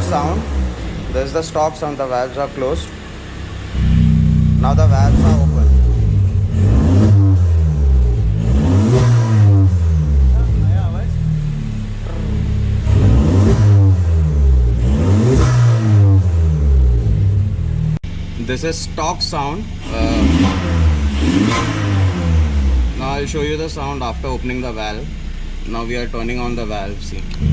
sound. This is the stock sound. The valves are closed. Now the valves are open. This is stock sound. Now I'll show you the sound after opening the valve. Now we are turning on the valve. See.